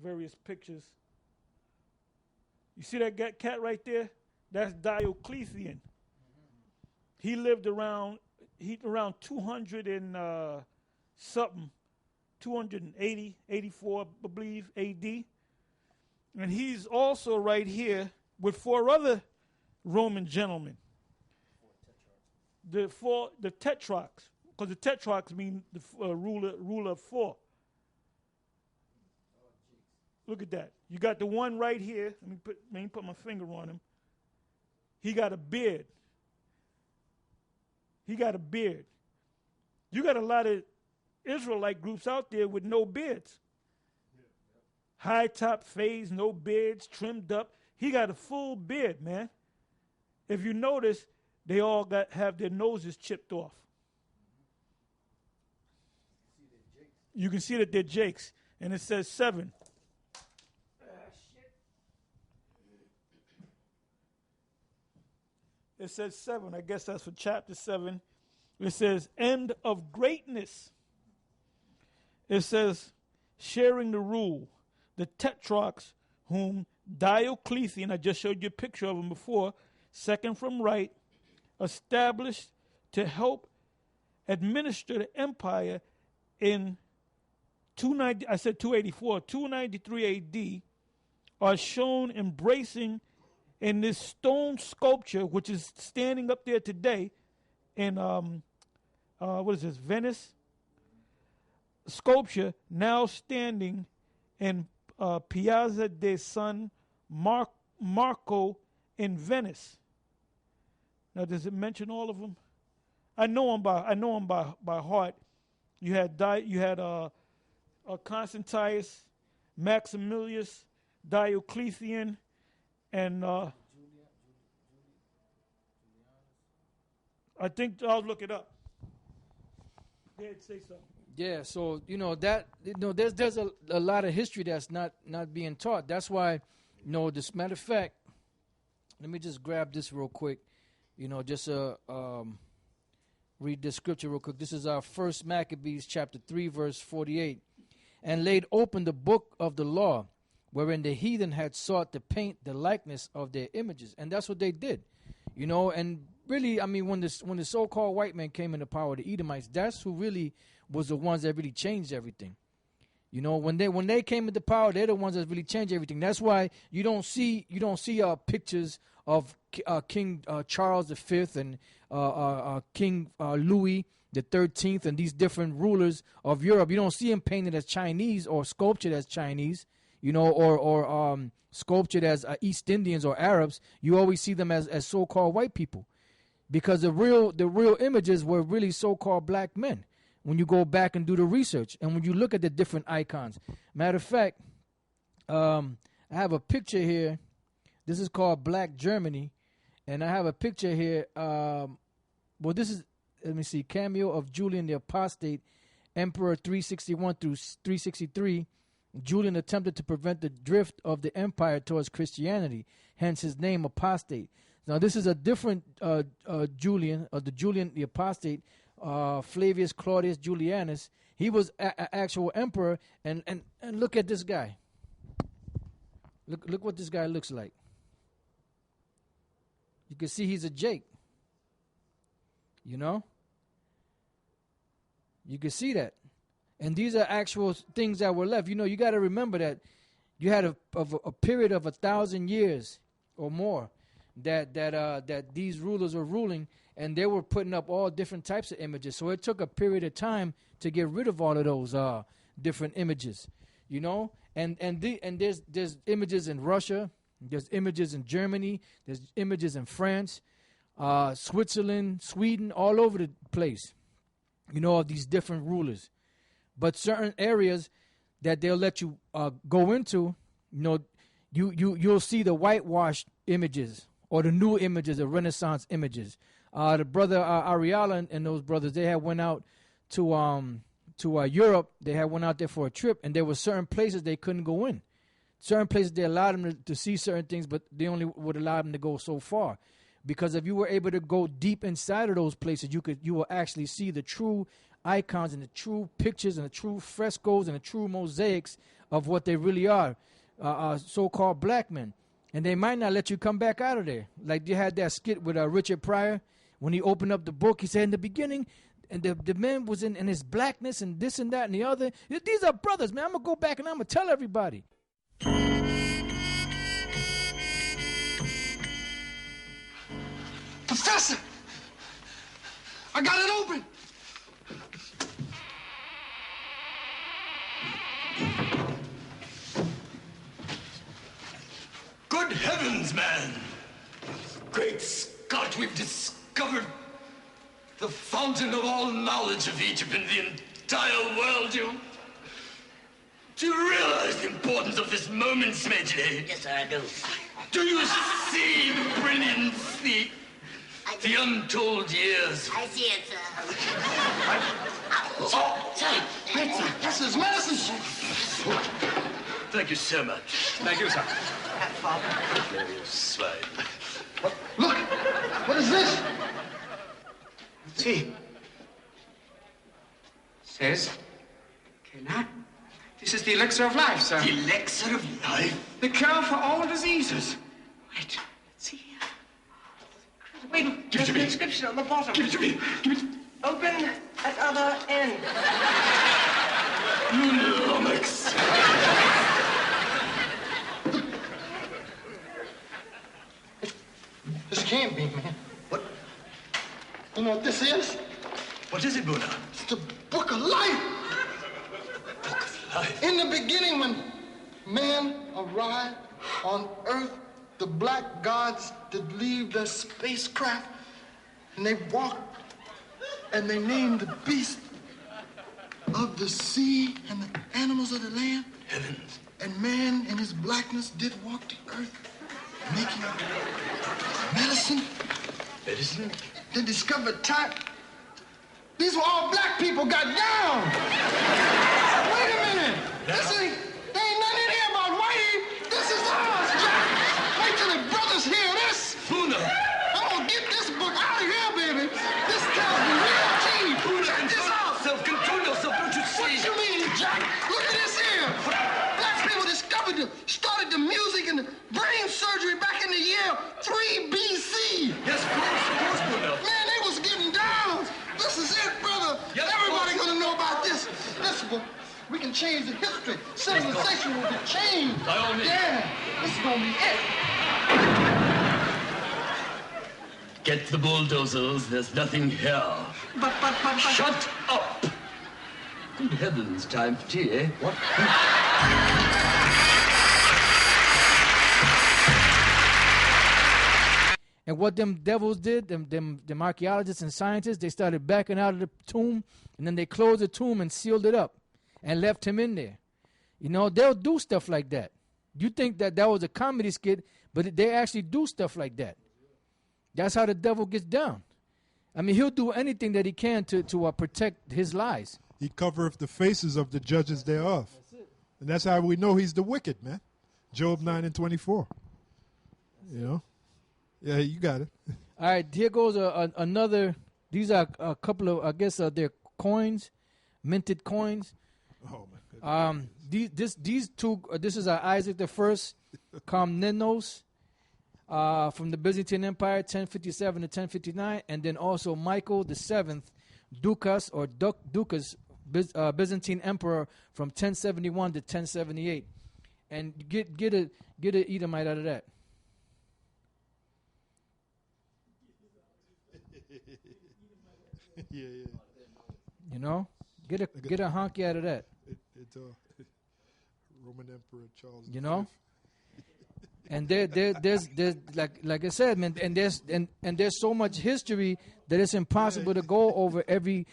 various pictures. You see that cat right there? That's Diocletian. He lived around 200 and something, 280, 84, I believe, AD. And he's also right here with four other Roman gentlemen. The tetrarchs, because the tetrarchs mean the ruler of four. Look at that. You got the one right here. Let me put my finger on him. He got a beard. He got a beard. You got a lot of Israelite groups out there with no beards. High top fades, no beards, trimmed up. He got a full beard, man. If you notice, they all have their noses chipped off. You can see that they're Jakes. And it says 7. It says 7. I guess that's for chapter 7. It says, end of greatness. It says, sharing the rule. The tetrarchs whom Diocletian, I just showed you a picture of him before, second from right, established to help administer the empire in 293 AD, are shown embracing in this stone sculpture, which is standing up there today in, what is this, Venice? Sculpture now standing in Piazza de San Marco in Venice. Now, does it mention all of them? I know them by heart. You had Constantius, Maximilius, Diocletian, and I think I'll look it up. Go ahead, say something. Yeah, so there's a lot of history that's not being taught. That's why, this matter of fact, let me just grab this real quick. Just read this scripture real quick. This is our first Maccabees chapter 3 verse 48. And laid open the book of the law, wherein the heathen had sought to paint the likeness of their images, and that's what they did. And really, when the so-called white man came into power, the Edomites, that's who really was the ones that really changed everything. When they came into power, they're the ones that really changed everything. That's why you don't see pictures of King Charles V and King Louis the 13th and these different rulers of Europe. You don't see them painted as Chinese or sculptured as Chinese, or sculptured as East Indians or Arabs. You always see them as so-called white people, because the real images were really so-called black men. When you go back and do the research, and when you look at the different icons. Matter of fact, I have a picture here. This is called Black Germany, and I have a picture here. This is, let me see, cameo of Julian the Apostate, Emperor 361 through 363. Julian attempted to prevent the drift of the empire towards Christianity, hence his name Apostate. Now this is a different Julian, the Julian the Apostate, Flavius Claudius Julianus. He was an actual emperor, and look at this guy. Look what this guy looks like. You can see he's a Jake. You can see that. And these are actual things that were left. You got to remember that you had a period of 1,000 years or more that these rulers were ruling, and they were putting up all different types of images. So it took a period of time to get rid of all of those different images, And there's images in Russia, there's images in Germany, there's images in France, Switzerland, Sweden, all over the place, of these different rulers. But certain areas that they'll let you go into, you'll see the whitewashed images or the new images, the Renaissance images. The brother Ariala and those brothers, they had went out to Europe. They had went out there for a trip, and there were certain places they couldn't go in. Certain places they allowed them to see certain things, but they only would allow them to go so far. Because if you were able to go deep inside of those places, you will actually see the true icons and the true pictures and the true frescoes and the true mosaics of what they really are, so-called black men. And they might not let you come back out of there. Like you had that skit with Richard Pryor. When he opened up the book, he said in the beginning, and the man was in his blackness and this and that and the other. These are brothers, man. I'm going to go back and I'm going to tell everybody. Professor! I got it open! Good heavens, man! Great Scott, we've discovered the fountain of all knowledge of Egypt in the entire world. Do you realize the importance of this moment, Smedley? Yes, sir, I do. Do you see the brilliance, the untold years? I see it, sir. Sir, that's his message. Thank you so much. Thank you, sir. You swine. Look! What is this? See. Says, cannot. This is the elixir of life, sir. The elixir of life? The cure for all diseases. Wait, let's see here. Wait, Give it to me. Inscription on the bottom. Give it to me. Give it. Open at other end. Lumix. This can't be, man. What? You know what this is? What is it, Buna? It's the book of life. Book of life. In the beginning, when man arrived on Earth, the black gods did leave their spacecraft, and they walked, and they named the beasts of the sea and the animals of the land. Heavens. And man in his blackness did walk the earth, making medicine. Medicine? They discovered type. These were all black people got down. Wait a minute. There ain't nothing in here about whitey. This is ours, Jack. Wait till the brothers hear this. Buna. I'm gonna get this book out of here, baby. This tells me real tea. Buna, Check this out. control yourself, don't you see? What you mean, Jack? Look at this here. Black people started the music and the brain surgery back in the year 3 BC. Yes, of course, Buna. Man, they was getting down. This is it, brother. Yes, Everybody gonna know about this. This book, we can change the history. Civilization will be changed. By all means. Yeah, this is gonna be it. Get the bulldozers, there's nothing here. But. Shut up! Good heavens, time for tea, eh? What? And what them devils did, them archaeologists and scientists, they started backing out of the tomb, and then they closed the tomb and sealed it up and left him in there. You know, they'll do stuff like that. You think that was a comedy skit, but they actually do stuff like that. That's how the devil gets down. I mean, he'll do anything that he can to protect his lies. He covereth the faces of the judges thereof. And that's how we know he's the wicked, man. Job 9:24. You know? Yeah, you got it. All right, here goes another. These are a couple of, I guess, they're coins, minted coins. Oh, my goodness. These two, this is Isaac the First, Komnenos, from the Byzantine Empire, 1057 to 1059, and then also Michael the Seventh, Dukas or Dukas, Byzantine Emperor, from 1071 to 1078, and get an Edomite out of that. Yeah. You know, get a honky out of that. It's Roman Emperor Charles. You know, and there's like I said, man, and there's so much history that it's impossible to go over every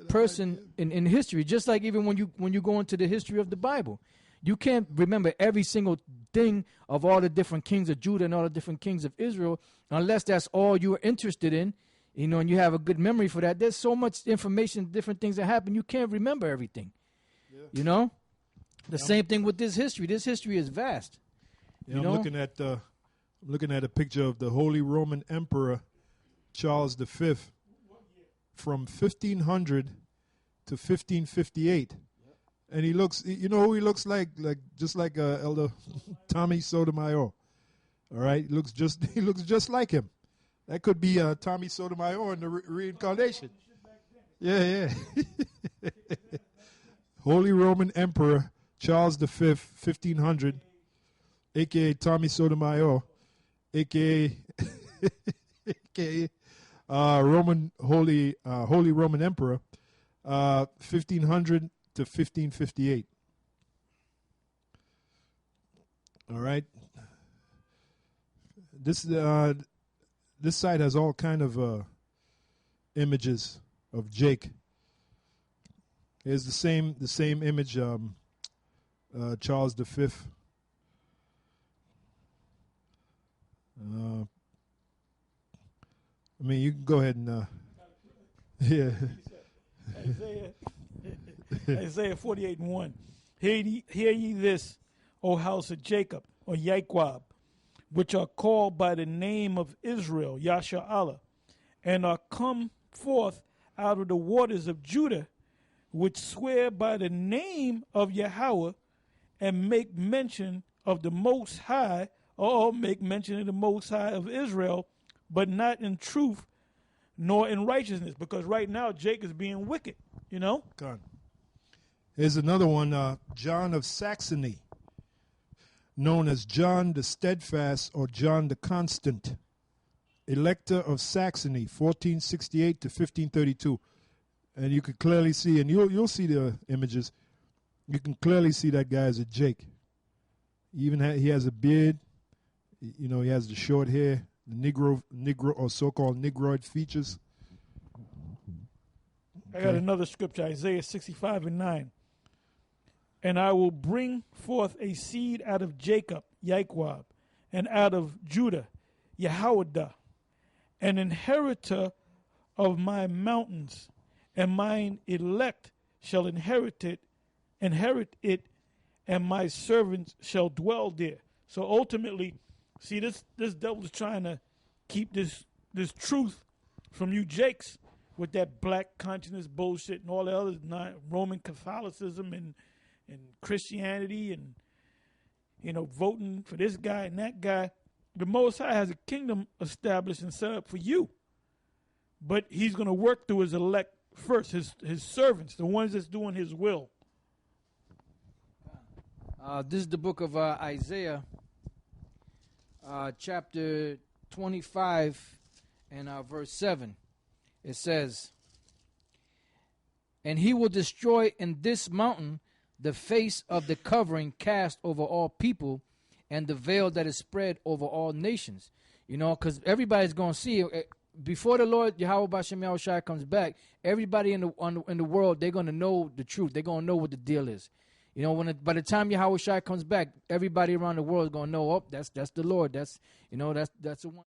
person in history. Just like even when you go into the history of the Bible, you can't remember every single thing of all the different kings of Judah and all the different kings of Israel unless that's all you're interested in. You know, and you have a good memory for that. There's so much information, different things that happen, you can't remember everything. Yeah. You know? The same thing with this history. This history is vast. Yeah, you I'm know? looking at a picture of the Holy Roman Emperor Charles V from 1500 to 1558. And he looks, you know who he looks like just like Elder Tommy Sotomayor. All right, he looks just like him. That could be Tommy Sotomayor in the reincarnation. Yeah. Holy Roman Emperor Charles V, 1500, a.k.a. Tommy Sotomayor, a.k.a. Holy Roman Emperor, 1500 to 1558. All right. This site has all kind of images of Jake. Here's the same image, Charles V. I mean, you can go ahead and yeah. Isaiah 48:1. Hear ye this, O house of Jacob, or Yaqub, which are called by the name of Israel, Yasha'Allah, and are come forth out of the waters of Judah, which swear by the name of Yahweh, and make mention of the Most High, or make mention of the Most High of Israel, but not in truth nor in righteousness. Because right now Jake is being wicked, you know? God. Here's another one, John of Saxony, known as John the Steadfast or John the Constant, Elector of Saxony, 1468 to 1532. And you can clearly see, and you'll see the images, you can clearly see that guy is a Jake. He has a beard, you know, he has the short hair, the Negro or so-called Negroid features. I got another scripture, Isaiah 65:9. And I will bring forth a seed out of Jacob, Yaqub, and out of Judah, Yehoiada, an inheritor of my mountains, and mine elect shall inherit it, and my servants shall dwell there. So ultimately, see, this devil's trying to keep this truth from you Jakes with that black consciousness bullshit and all the other Roman Catholicism and Christianity and, you know, voting for this guy and that guy. The Most High has a kingdom established and set up for you. But he's going to work through his elect first, his servants, the ones that's doing his will. This is the book of Isaiah, chapter 25 and verse 7. It says, and he will destroy in this mountain the face of the covering cast over all people, and the veil that is spread over all nations. You know, because everybody's going to see it. Before the Lord Yahweh Bashem Yahushua comes back, everybody in the world, they're going to know the truth. They're going to know what the deal is. You know, by the time Yahushua comes back, everybody around the world is going to know, oh, that's the Lord. That's the one.